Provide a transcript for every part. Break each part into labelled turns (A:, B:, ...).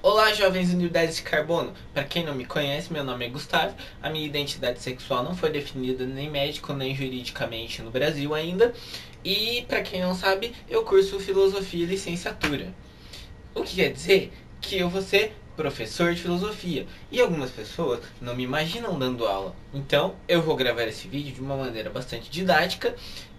A: Olá, jovens unidades de carbono. Para quem não me conhece, meu nome é Gustavo. A minha identidade sexual não foi definida nem médico nem juridicamente no Brasil ainda. E para quem não sabe, eu curso filosofia e licenciatura. O que quer dizer que eu vou ser professor de filosofia. E algumas pessoas não me imaginam dando aula. Então, eu vou gravar esse vídeo de uma maneira bastante didática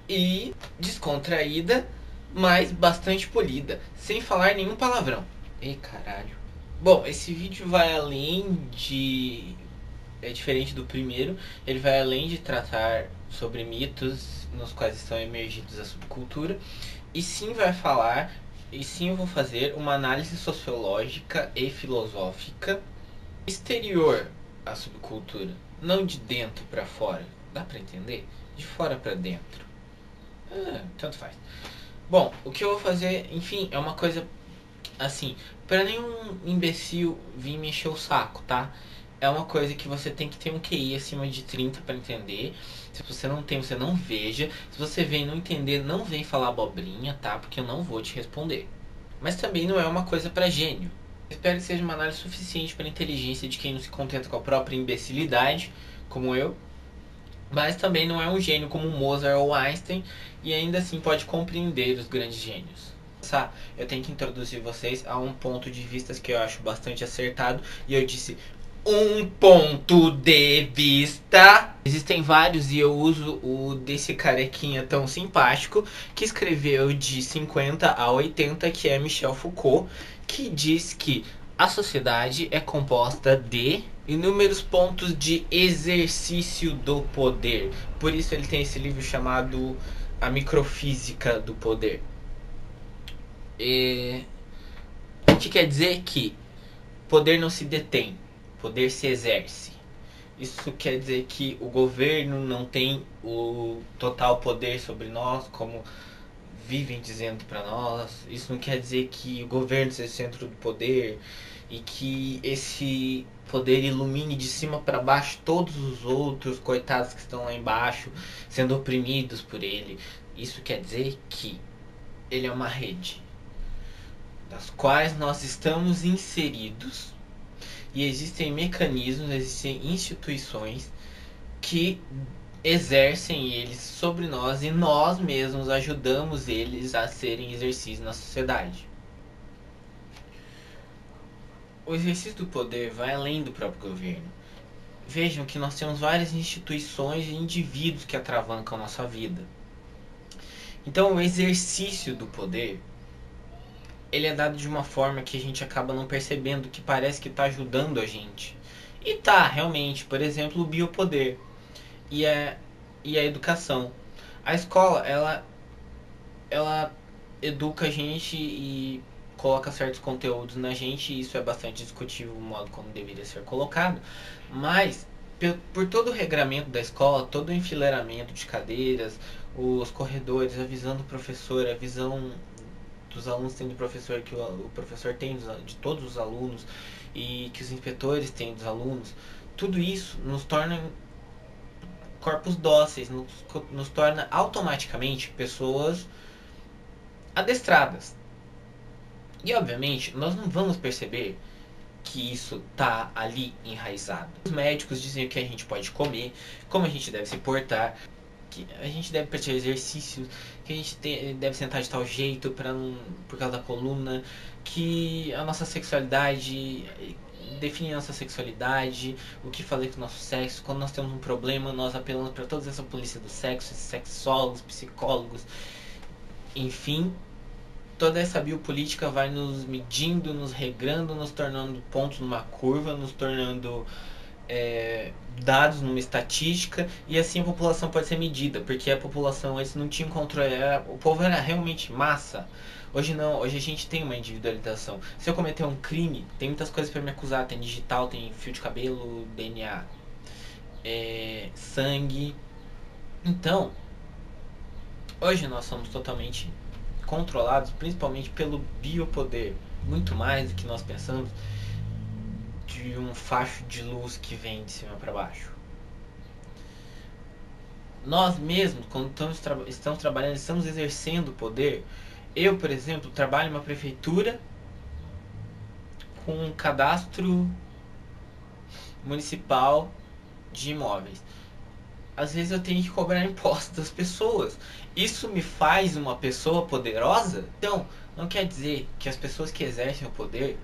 A: e descontraída, mas bastante polida, sem falar nenhum palavrão. Ei, caralho. Bom, esse vídeo vai além de... É diferente do primeiro. Ele vai além de tratar sobre mitos nos quais estão emergidos a subcultura. E sim vai falar... E sim eu vou fazer uma análise sociológica e filosófica exterior à subcultura. Não de dentro pra fora. Dá pra entender? De fora pra dentro. Tanto faz. Bom, o que eu vou fazer, enfim, é uma coisa assim, pra nenhum imbecil vir me encher o saco, tá? É uma coisa que você tem que ter um QI acima de 30 pra entender. Se você não tem, você não veja. Se você vem e não entender, não vem falar abobrinha, tá? Porque eu não vou te responder. Mas também não é uma coisa pra gênio. Espero que seja uma análise suficiente pra inteligência de quem não se contenta com a própria imbecilidade, como eu. Mas também não é um gênio como Mozart ou Einstein, e ainda assim pode compreender os grandes gênios. Eu tenho que introduzir vocês a um ponto de vista que eu acho bastante acertado, e eu disse um ponto de vista. Existem vários e eu uso o desse carequinha tão simpático que escreveu de 50 a 80, que é Michel Foucault, que diz que a sociedade é composta de inúmeros pontos de exercício do poder. Por isso ele tem esse livro chamado A Microfísica do Poder. O que quer dizer que poder não se detém, poder se exerce. Isso quer dizer que o governo não tem o total poder sobre nós, como vivem dizendo para nós. Isso não quer dizer que o governo seja o centro do poder e que esse poder ilumine de cima para baixo todos os outros coitados que estão lá embaixo, sendo oprimidos por ele. Isso quer dizer que ele é uma rede das quais nós estamos inseridos, e existem mecanismos, existem instituições que exercem eles sobre nós e nós mesmos ajudamos eles a serem exercidos na sociedade. O exercício do poder vai além do próprio governo. Vejam que nós temos várias instituições e indivíduos que atravancam a nossa vida. Então o exercício do poder, ele é dado de uma forma que a gente acaba não percebendo, que parece que está ajudando a gente. E tá, realmente. Por exemplo, o biopoder e a educação. A escola, ela educa a gente e coloca certos conteúdos na gente, e isso é bastante discutível o modo como deveria ser colocado, mas por todo o regramento da escola, todo o enfileiramento de cadeiras, os corredores, a visão do professor, a visão dos alunos tem do professor, que o professor tem de todos os alunos e que os inspetores têm dos alunos, tudo isso nos torna corpos dóceis, nos torna automaticamente pessoas adestradas. E obviamente nós não vamos perceber que isso tá ali enraizado. Os médicos dizem o que a gente pode comer, como a gente deve se portar, que a gente deve praticar exercícios, que a gente deve sentar de tal jeito para não, por causa da coluna, que a nossa sexualidade define a nossa sexualidade, o que fazer com o nosso sexo. Quando nós temos um problema, nós apelamos para toda essa polícia do sexo, esses sexólogos, psicólogos, enfim. Toda essa biopolítica vai nos medindo, nos regrando, nos tornando pontos numa curva, nos tornando dados numa estatística, e assim a população pode ser medida, porque a população antes não tinha controle, o povo era realmente massa. Hoje não, hoje a gente tem uma individualização. Se eu cometer um crime, tem muitas coisas para me acusar, tem digital, tem fio de cabelo, DNA, sangue. Então, hoje nós somos totalmente controlados, principalmente pelo biopoder, muito mais do que nós pensamos, de um facho de luz que vem de cima para baixo. Nós mesmos, quando estamos trabalhando, estamos exercendo o poder. Eu, por exemplo, trabalho em uma prefeitura com um cadastro municipal de imóveis. Às vezes eu tenho que cobrar impostos das pessoas. Isso me faz uma pessoa poderosa? Então, não quer dizer que as pessoas que exercem o poder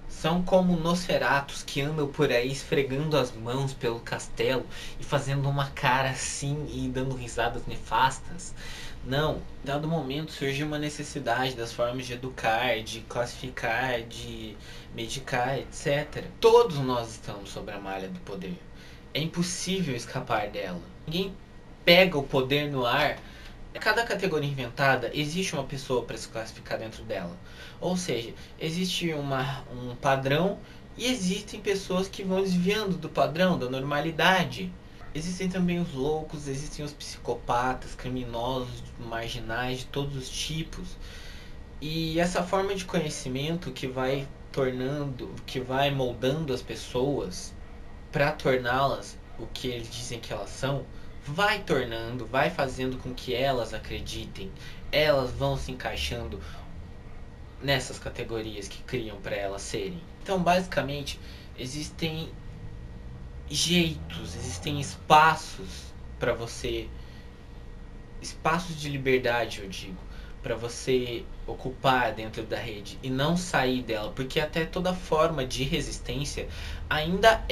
A: são como Nosferatus, que andam por aí esfregando as mãos pelo castelo e fazendo uma cara assim e dando risadas nefastas. Não, em dado momento surgiu uma necessidade das formas de educar, de classificar, de medicar, etc. Todos nós estamos sobre a malha do poder. É impossível escapar dela. Ninguém pega o poder no ar. Cada categoria inventada, existe uma pessoa para se classificar dentro dela. Ou seja, existe um padrão e existem pessoas que vão desviando do padrão, da normalidade. Existem também os loucos, existem os psicopatas, criminosos, marginais de todos os tipos. E essa forma de conhecimento que vai moldando as pessoas para torná-las o que eles dizem que elas são, vai fazendo com que elas acreditem, elas vão se encaixando nessas categorias que criam para elas serem. Então, basicamente, existem jeitos, existem espaços para você, espaços de liberdade, eu digo, para você ocupar dentro da rede e não sair dela, porque até toda forma de resistência ainda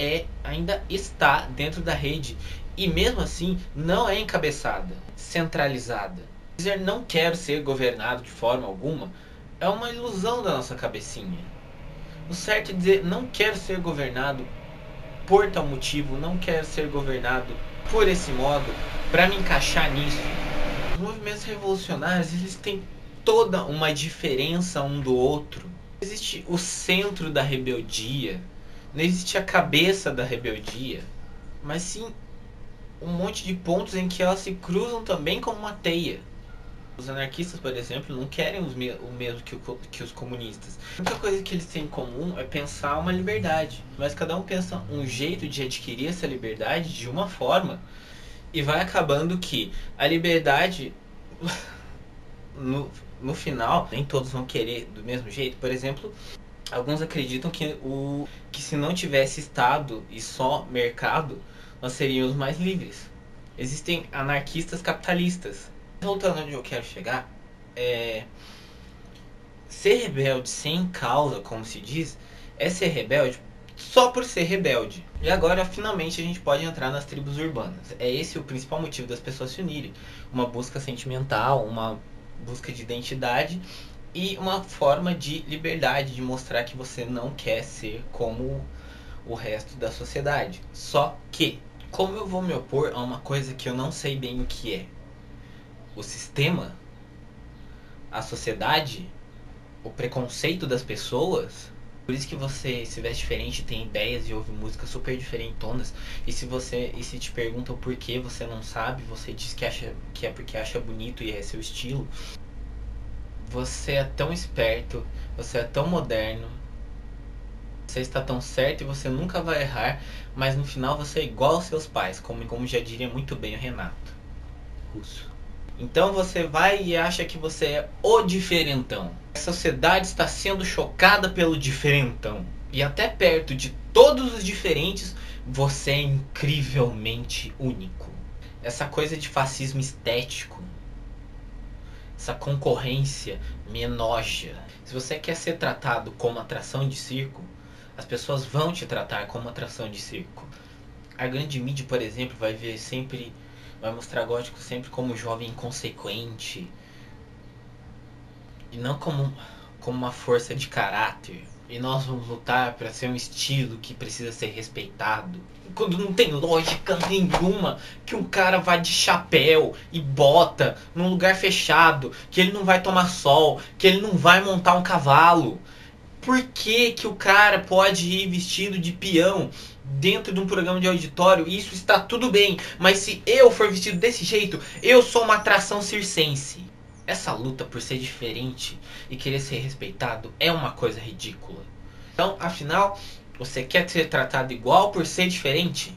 A: está dentro da rede e mesmo assim não é encabeçada, centralizada. Dizer não quero ser governado de forma alguma é uma ilusão da nossa cabecinha. O certo é dizer não quero ser governado por tal motivo, não quero ser governado por esse modo, para me encaixar nisso. Os movimentos revolucionários, eles têm toda uma diferença um do outro. Não existe o centro da rebeldia, não existe a cabeça da rebeldia, mas sim um monte de pontos em que elas se cruzam também como uma teia. Os anarquistas, por exemplo, não querem o mesmo que os comunistas. A única coisa que eles têm em comum é pensar uma liberdade, mas cada um pensa um jeito de adquirir essa liberdade de uma forma, e vai acabando que a liberdade no final nem todos vão querer do mesmo jeito. Por exemplo, alguns acreditam que se não tivesse Estado e só mercado, nós seríamos mais livres. Existem anarquistas capitalistas. Voltando onde eu quero chegar, ser rebelde sem causa, como se diz, é ser rebelde só por ser rebelde. E agora, finalmente, a gente pode entrar nas tribos urbanas. É esse o principal motivo das pessoas se unirem. Uma busca sentimental, uma busca de identidade e uma forma de liberdade, de mostrar que você não quer ser como o resto da sociedade. Só que, como eu vou me opor a uma coisa que eu não sei bem o que é? O sistema, a sociedade, o preconceito das pessoas. Por isso que você se veste diferente, tem ideias e ouve músicas super diferentonas. E se te perguntam por que você não sabe, você diz que é porque acha bonito e é seu estilo. Você é tão esperto, você é tão moderno, você está tão certo e você nunca vai errar, mas no final você é igual aos seus pais, como já diria muito bem o Renato Russo. Então você vai e acha que você é o diferentão. A sociedade está sendo chocada pelo diferentão. E até perto de todos os diferentes, você é incrivelmente único. Essa coisa de fascismo estético, essa concorrência me enoja. Se você quer ser tratado como atração de circo, as pessoas vão te tratar como atração de circo. A grande mídia, por exemplo, vai mostrar gótico sempre como jovem inconsequente e não como uma força de caráter. E nós vamos lutar para ser um estilo que precisa ser respeitado. Quando não tem lógica nenhuma que um cara vá de chapéu e bota num lugar fechado, que ele não vai tomar sol, que ele não vai montar um cavalo. Por que que o cara pode ir vestido de peão dentro de um programa de auditório? Isso está tudo bem, mas se eu for vestido desse jeito, eu sou uma atração circense. Essa luta por ser diferente e querer ser respeitado é uma coisa ridícula. Então, afinal, você quer ser tratado igual por ser diferente?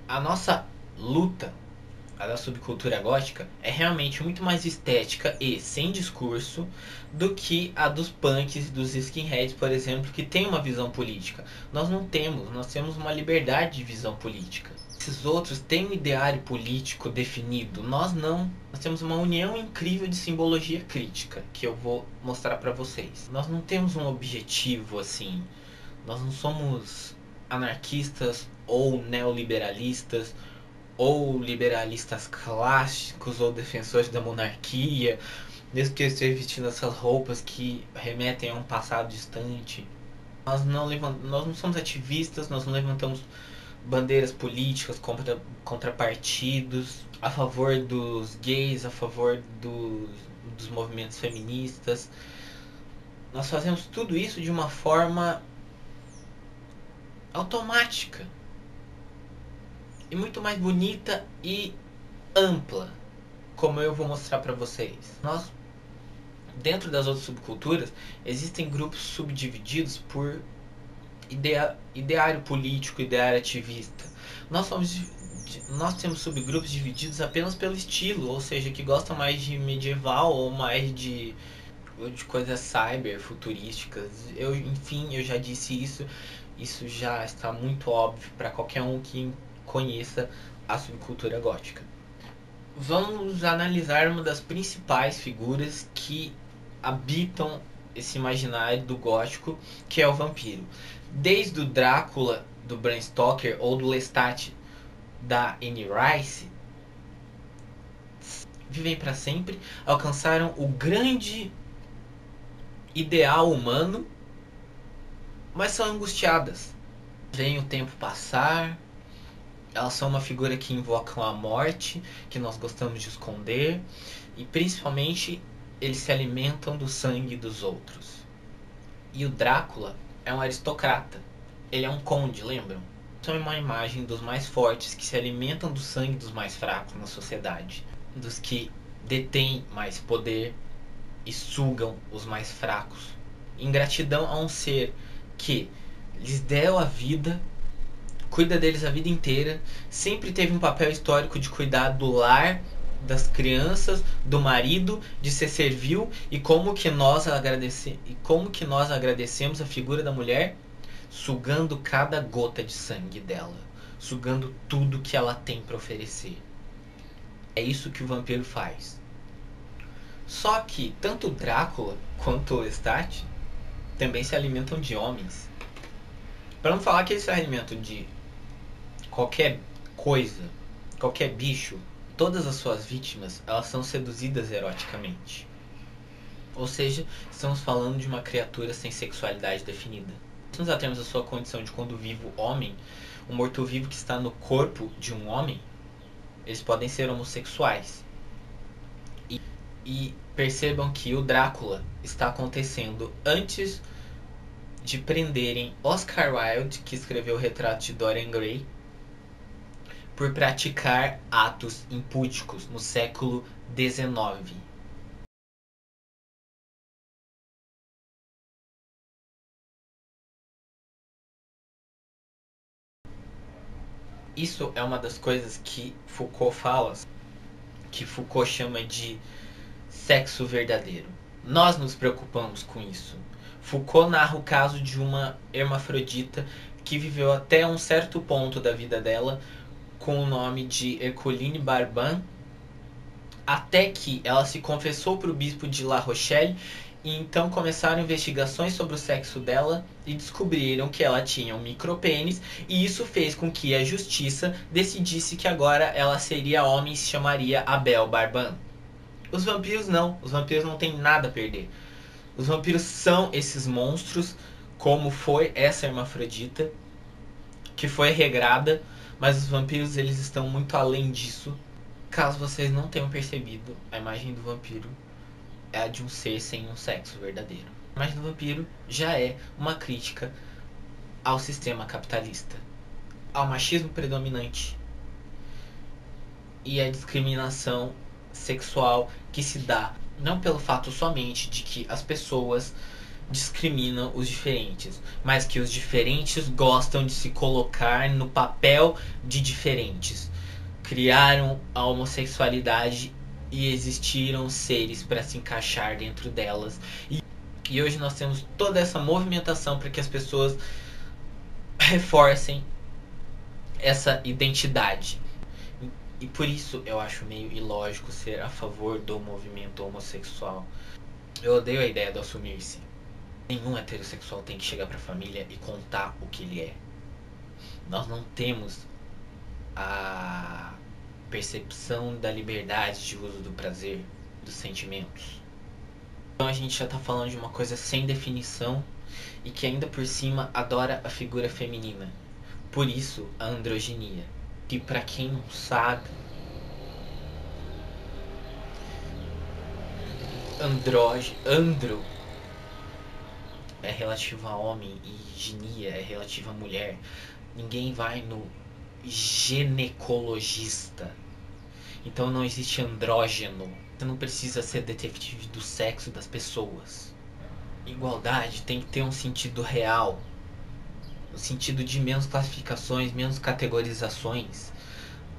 A: A nossa luta, a da subcultura gótica, é realmente muito mais estética e sem discurso do que a dos punks e dos skinheads, por exemplo, que tem uma visão política. Nós não temos, nós temos uma liberdade de visão política. Esses outros têm um ideário político definido, nós não. Nós temos uma união incrível de simbologia crítica, que eu vou mostrar pra vocês. Nós não temos um objetivo assim, nós não somos anarquistas ou neoliberalistas ou liberalistas clássicos ou defensores da monarquia, mesmo que eu esteja vestindo essas roupas que remetem a um passado distante. Nós não somos ativistas, nós não levantamos bandeiras políticas contra partidos, a favor dos gays, a favor dos movimentos feministas. Nós fazemos tudo isso de uma forma automática e muito mais bonita e ampla, como eu vou mostrar pra vocês. Dentro das outras subculturas, existem grupos subdivididos por ideário político, ideário ativista. Nós temos subgrupos divididos apenas pelo estilo, ou seja, que gostam mais de medieval ou mais de coisas cyber, futurísticas. Enfim, eu já disse isso. Isso já está muito óbvio para qualquer um que conheça a subcultura gótica. Vamos analisar uma das principais figuras que habitam esse imaginário do gótico, que é o vampiro. Desde o Drácula do Bram Stoker ou do Lestat da Anne Rice, vivem para sempre, alcançaram o grande ideal humano, mas são angustiadas. Vem o tempo passar, elas são uma figura que invocam a morte, que nós gostamos de esconder, e principalmente eles se alimentam do sangue dos outros. E o Drácula é um aristocrata, ele é um conde, lembram? São uma imagem dos mais fortes que se alimentam do sangue dos mais fracos na sociedade, dos que detêm mais poder e sugam os mais fracos, em gratidão a um ser que lhes deu a vida, cuida deles a vida inteira, sempre teve um papel histórico de cuidar do lar, das crianças, do marido, de ser servil, e como que nós agradecemos a figura da mulher, sugando cada gota de sangue dela, sugando tudo que ela tem para oferecer. É isso que o vampiro faz. Só que tanto o Drácula quanto o Lestat também se alimentam de homens. Para não falar que eles se alimentam de qualquer coisa, qualquer bicho, todas as suas vítimas, elas são seduzidas eroticamente. Ou seja, estamos falando de uma criatura sem sexualidade definida. Se nós temos a sua condição de quando vivo homem, um morto-vivo que está no corpo de um homem, eles podem ser homossexuais. E percebam que o Drácula está acontecendo antes de prenderem Oscar Wilde, que escreveu o retrato de Dorian Gray, por praticar atos impúdicos no século XIX. Isso é uma das coisas que Foucault fala, que Foucault chama de sexo verdadeiro. Nós nos preocupamos com isso. Foucault narra o caso de uma hermafrodita que viveu até um certo ponto da vida dela com o nome de Herculine Barban, até que ela se confessou para o bispo de La Rochelle, e então começaram investigações sobre o sexo dela e descobriram que ela tinha um micropênis, e isso fez com que a justiça decidisse que agora ela seria homem e se chamaria Abel Barban. Os vampiros não têm nada a perder. Os vampiros são esses monstros, como foi essa hermafrodita, que foi regrada, mas os vampiros eles estão muito além disso. Caso vocês não tenham percebido, a imagem do vampiro é a de um ser sem um sexo verdadeiro. A imagem do vampiro já é uma crítica ao sistema capitalista, ao machismo predominante e à discriminação sexual que se dá não pelo fato somente de que as pessoas discriminam os diferentes, mas que os diferentes gostam de se colocar no papel de diferentes, criaram a homossexualidade e existiram seres para se encaixar dentro delas. E hoje nós temos toda essa movimentação para que as pessoas reforcem essa identidade. E por isso eu acho meio ilógico ser a favor do movimento homossexual. Eu odeio a ideia do assumir-se. Nenhum heterossexual tem que chegar pra família e contar o que ele é. Nós não temos a percepção da liberdade de uso do prazer, dos sentimentos. Então a gente já tá falando de uma coisa sem definição e que ainda por cima adora a figura feminina. Por isso a androginia. Que pra quem não sabe, andro é relativo a homem e ginia é relativo a mulher. Ninguém vai no ginecologista. Então não existe andrógeno. Você não precisa ser detetive do sexo das pessoas. Igualdade tem que ter um sentido real. No sentido de menos classificações, menos categorizações.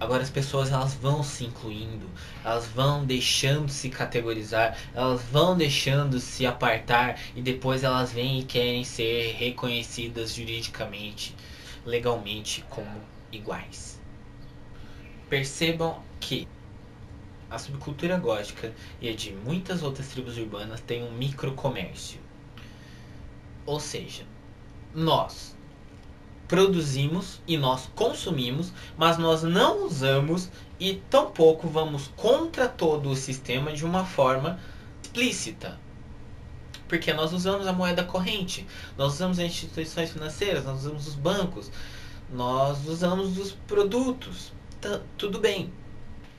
A: Agora as pessoas elas vão se incluindo, elas vão deixando se categorizar, elas vão deixando se apartar e depois elas vêm e querem ser reconhecidas juridicamente, legalmente como iguais. Percebam que a subcultura gótica e a de muitas outras tribos urbanas tem um microcomércio. Ou seja, nós produzimos e nós consumimos, mas nós não usamos e tampouco vamos contra todo o sistema de uma forma explícita. Porque nós usamos a moeda corrente, nós usamos as instituições financeiras, nós usamos os bancos, nós usamos os produtos, tudo bem.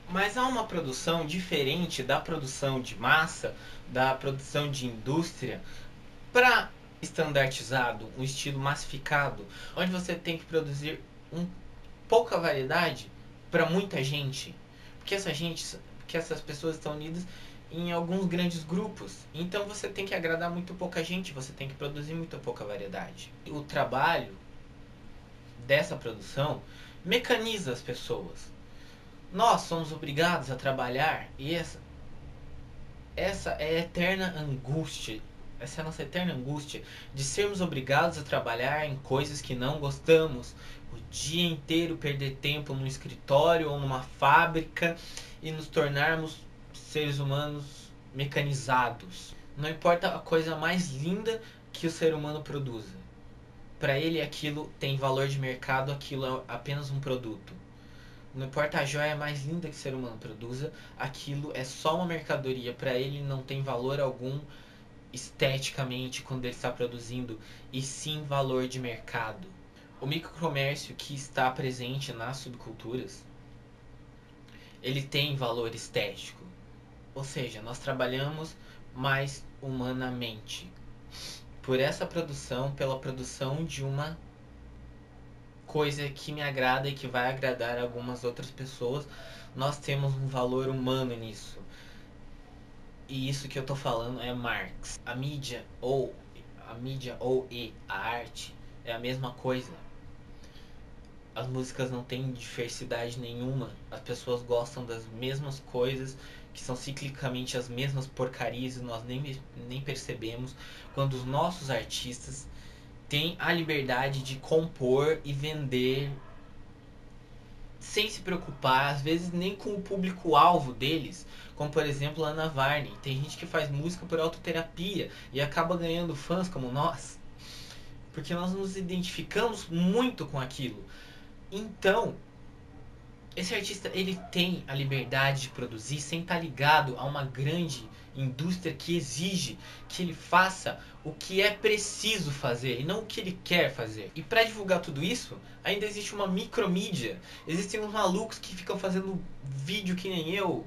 A: Mas há uma produção diferente da produção de massa, da produção de indústria, para estandartizado, um estilo massificado, onde você tem que produzir pouca variedade para muita gente, porque essas pessoas estão unidas em alguns grandes grupos, então você tem que agradar muito pouca gente, você tem que produzir muito pouca variedade. O trabalho dessa produção mecaniza as pessoas. Nós somos obrigados a trabalhar e essa é a eterna angústia. Essa é a nossa eterna angústia de sermos obrigados a trabalhar em coisas que não gostamos. O dia inteiro perder tempo num escritório ou numa fábrica e nos tornarmos seres humanos mecanizados. Não importa a coisa mais linda que o ser humano produza. Para ele aquilo tem valor de mercado, aquilo é apenas um produto. Não importa a joia mais linda que o ser humano produza, aquilo é só uma mercadoria. Para ele não tem valor algum esteticamente quando ele está produzindo, e sim valor de mercado. O microcomércio que está presente nas subculturas, ele tem valor estético. Ou seja, nós trabalhamos mais humanamente. Por essa produção, pela produção de uma coisa que me agrada e que vai agradar algumas outras pessoas, nós temos um valor humano nisso. E isso que eu tô falando é Marx. A mídia ou a arte é a mesma coisa. As músicas não têm diversidade nenhuma. As pessoas gostam das mesmas coisas, que são ciclicamente as mesmas porcarias, e nós nem percebemos quando os nossos artistas têm a liberdade de compor e vender sem se preocupar, às vezes nem com o público-alvo deles, como por exemplo a Ana Varney. Tem gente que faz música por autoterapia e acaba ganhando fãs como nós, porque nós nos identificamos muito com aquilo. Então, esse artista ele tem a liberdade de produzir sem estar ligado a uma grande indústria que exige que ele faça o que é preciso fazer e não o que ele quer fazer. E para divulgar tudo isso, ainda existe uma micromídia. Existem uns malucos que ficam fazendo vídeo que nem eu,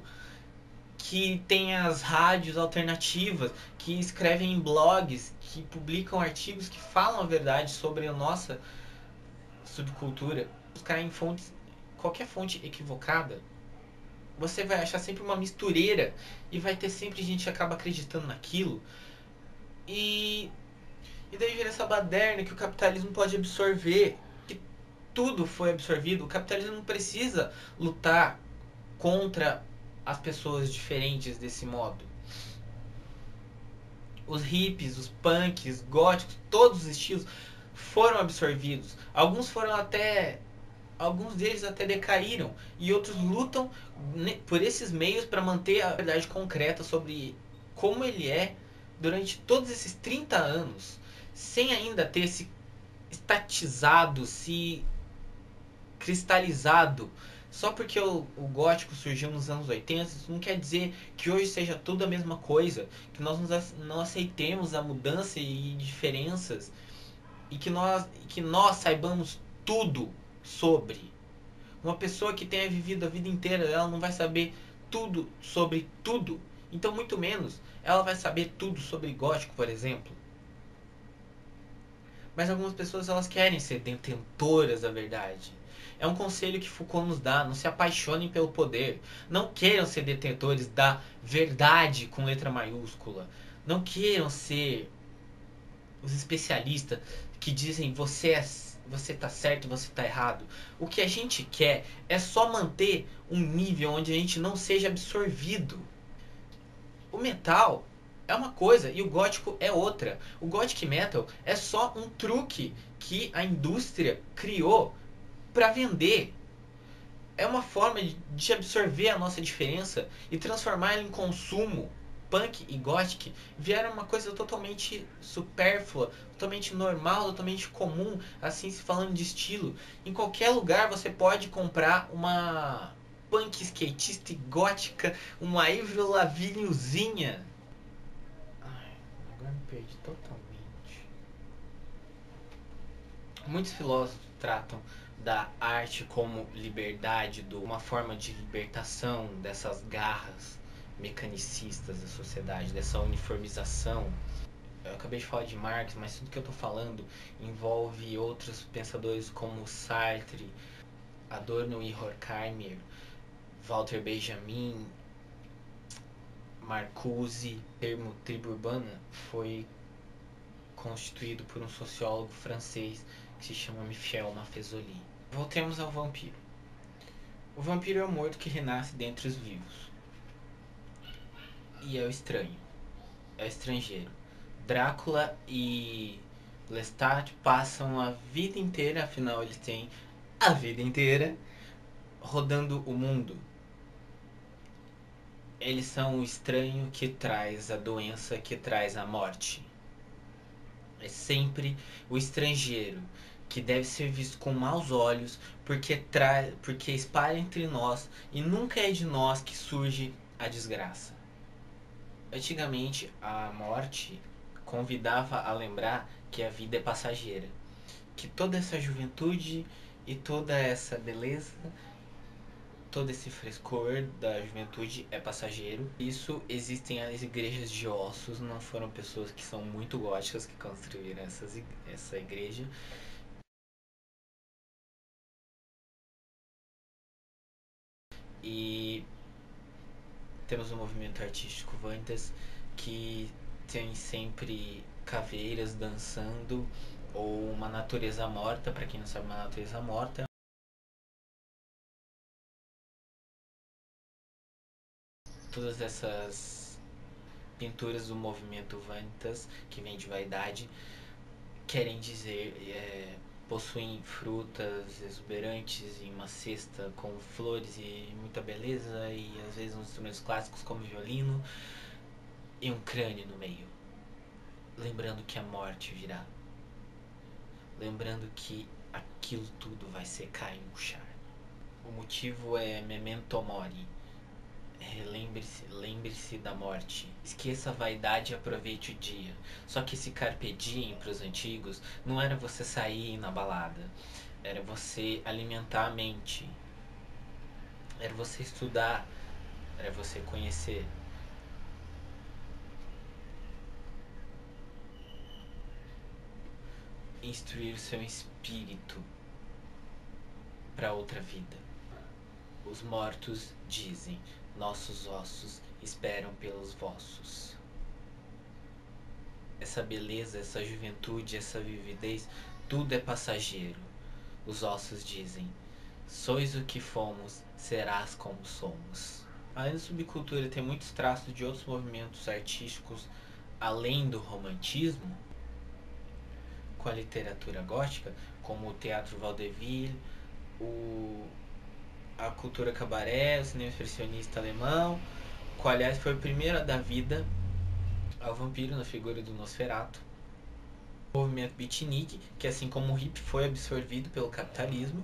A: que tem as rádios alternativas, que escrevem em blogs, que publicam artigos que falam a verdade sobre a nossa subcultura. Buscar em fontes, qualquer fonte equivocada, você vai achar sempre uma mistureira e vai ter sempre gente que acaba acreditando naquilo. E daí vira essa baderna que o capitalismo pode absorver. Que tudo foi absorvido. O capitalismo não precisa lutar contra as pessoas diferentes desse modo. Os hippies, os punks, góticos, todos os estilos foram absorvidos. Alguns deles até decaíram e outros lutam por esses meios para manter a verdade concreta sobre como ele é durante todos esses 30 anos, sem ainda ter se estatizado, se cristalizado. Só porque o gótico surgiu nos anos 80, isso não quer dizer que hoje seja tudo a mesma coisa, que nós não aceitemos a mudança e diferenças, e que nós saibamos tudo sobre. Uma pessoa que tenha vivido a vida inteira, ela não vai saber tudo sobre tudo. Então, muito menos, ela vai saber tudo sobre gótico, por exemplo. Mas algumas pessoas, elas querem ser detentoras da verdade. É um conselho que Foucault nos dá: não se apaixonem pelo poder. Não queiram ser detentores da verdade com letra maiúscula. Não queiram ser os especialistas que dizem você tá certo, você tá errado. O que a gente quer é só manter um nível onde a gente não seja absorvido. O metal é uma coisa e o gótico é outra. O gothic metal é só um truque que a indústria criou para vender. É uma forma de absorver a nossa diferença e transformar ela em consumo. Punk e gothic vieram uma coisa totalmente supérflua, totalmente normal, totalmente comum, assim se falando de estilo. Em qualquer lugar você pode comprar uma punk skatista e gótica, uma Avril Lavignezinha. Ai, agora me perdi totalmente. Muitos filósofos tratam da arte como liberdade, uma forma de libertação dessas garras mecanicistas da sociedade, dessa uniformização. Eu acabei de falar de Marx, mas tudo que eu estou falando envolve outros pensadores como Sartre, Adorno e Horkheimer, Walter Benjamin, Marcuse. O termo tribo urbana foi constituído por um sociólogo francês que se chama Michel Maffezoli. Voltemos ao vampiro. O vampiro é o morto que renasce dentre os vivos. E é o estranho. É o estrangeiro. Drácula e Lestat passam a vida inteira, afinal eles têm a vida inteira, rodando o mundo. Eles são o estranho que traz a doença, que traz a morte. É sempre o estrangeiro, que deve ser visto com maus olhos, porque espalha entre nós e nunca é de nós que surge a desgraça. Antigamente, a morte convidava a lembrar que a vida é passageira, que toda essa juventude e toda essa beleza, todo esse frescor da juventude é passageiro. Isso existem as igrejas de ossos, não foram pessoas que são muito góticas que construíram essa igreja. E temos um movimento artístico Vanitas que tem sempre caveiras dançando ou uma natureza morta. Para quem não sabe, uma natureza morta, todas essas pinturas do movimento Vanitas, que vem de vaidade, querem dizer, possuem frutas exuberantes em uma cesta com flores e muita beleza, e às vezes uns instrumentos clássicos como violino e um crânio no meio, lembrando que a morte virá, lembrando que aquilo tudo vai secar e murchar. O motivo é Memento Mori. Lembre-se da morte. Esqueça a vaidade e aproveite o dia. Só que esse carpe diem para os antigos não era você sair na balada, era você alimentar a mente, era você estudar, era você conhecer. Instruir o seu espírito para outra vida. Os mortos dizem: nossos ossos esperam pelos vossos. Essa beleza, essa juventude, essa vividez, tudo é passageiro. Os ossos dizem: sois o que fomos, serás como somos. Além da subcultura ter muitos traços de outros movimentos artísticos além do romantismo, com a literatura gótica, como o teatro vaudeville, a cultura cabaré, o cinema expressionista alemão, qual aliás foi o primeiro a dar vida ao vampiro na figura do Nosferatu. O movimento beatnik, que assim como o hip foi absorvido pelo capitalismo,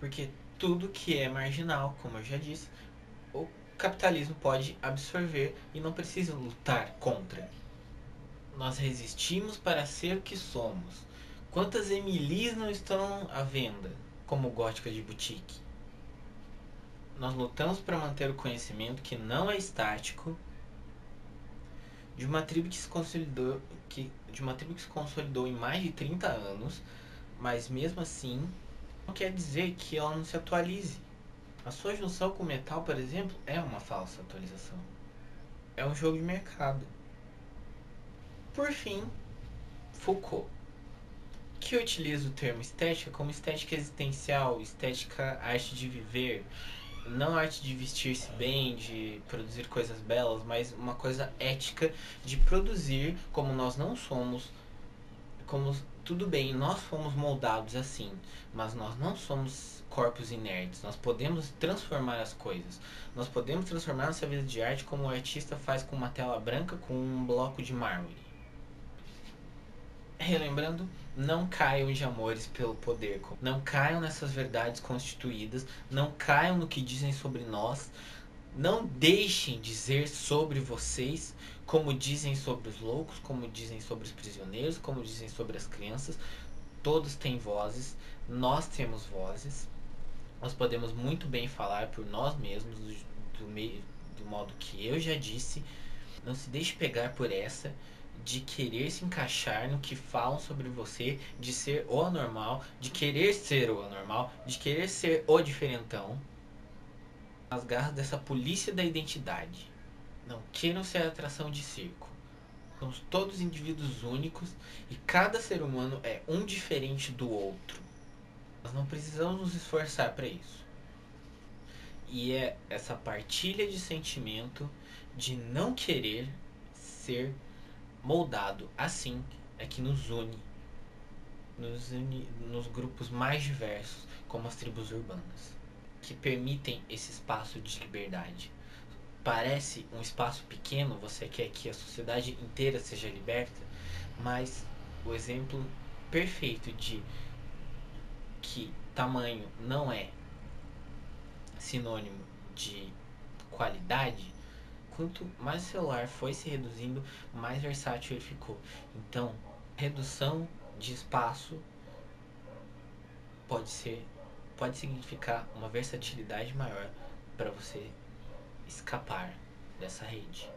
A: porque tudo que é marginal, como eu já disse, o capitalismo pode absorver e não precisa lutar contra. Nós resistimos para ser o que somos. Quantas Emilis não estão à venda, como gótica de boutique? Nós lutamos para manter o conhecimento que não é estático, de uma tribo que se consolidou em mais de 30 anos, mas mesmo assim não quer dizer que ela não se atualize. A sua junção com o metal, por exemplo, é uma falsa atualização. É um jogo de mercado. Por fim, Foucault, que utiliza o termo estética como estética existencial, estética arte de viver, não arte de vestir-se bem, de produzir coisas belas, mas uma coisa ética de produzir como nós não somos, como tudo bem, nós fomos moldados assim, mas nós não somos corpos inertes, nós podemos transformar as coisas, nós podemos transformar nossa vida de arte como o artista faz com uma tela branca com um bloco de mármore. Relembrando, não caiam de amores pelo poder, não caiam nessas verdades constituídas, não caiam no que dizem sobre nós, não deixem dizer sobre vocês como dizem sobre os loucos, como dizem sobre os prisioneiros, como dizem sobre as crianças. Todos têm vozes, nós temos vozes, nós podemos muito bem falar por nós mesmos, do modo que eu já disse. Não se deixe pegar por essa de querer se encaixar no que falam sobre você, de ser o anormal, de querer ser o anormal, de querer ser o diferentão. As garras dessa polícia da identidade. Não queiram ser atração de circo. Somos todos indivíduos únicos e cada ser humano é um diferente do outro. Nós não precisamos nos esforçar para isso. E é essa partilha de sentimento de não querer ser moldado assim é que nos une nos grupos mais diversos, como as tribos urbanas, que permitem esse espaço de liberdade. Parece um espaço pequeno, você quer que a sociedade inteira seja liberta, mas o exemplo perfeito de que tamanho não é sinônimo de qualidade, quanto mais o celular foi se reduzindo, mais versátil ele ficou. Então, redução de espaço pode significar uma versatilidade maior para você escapar dessa rede.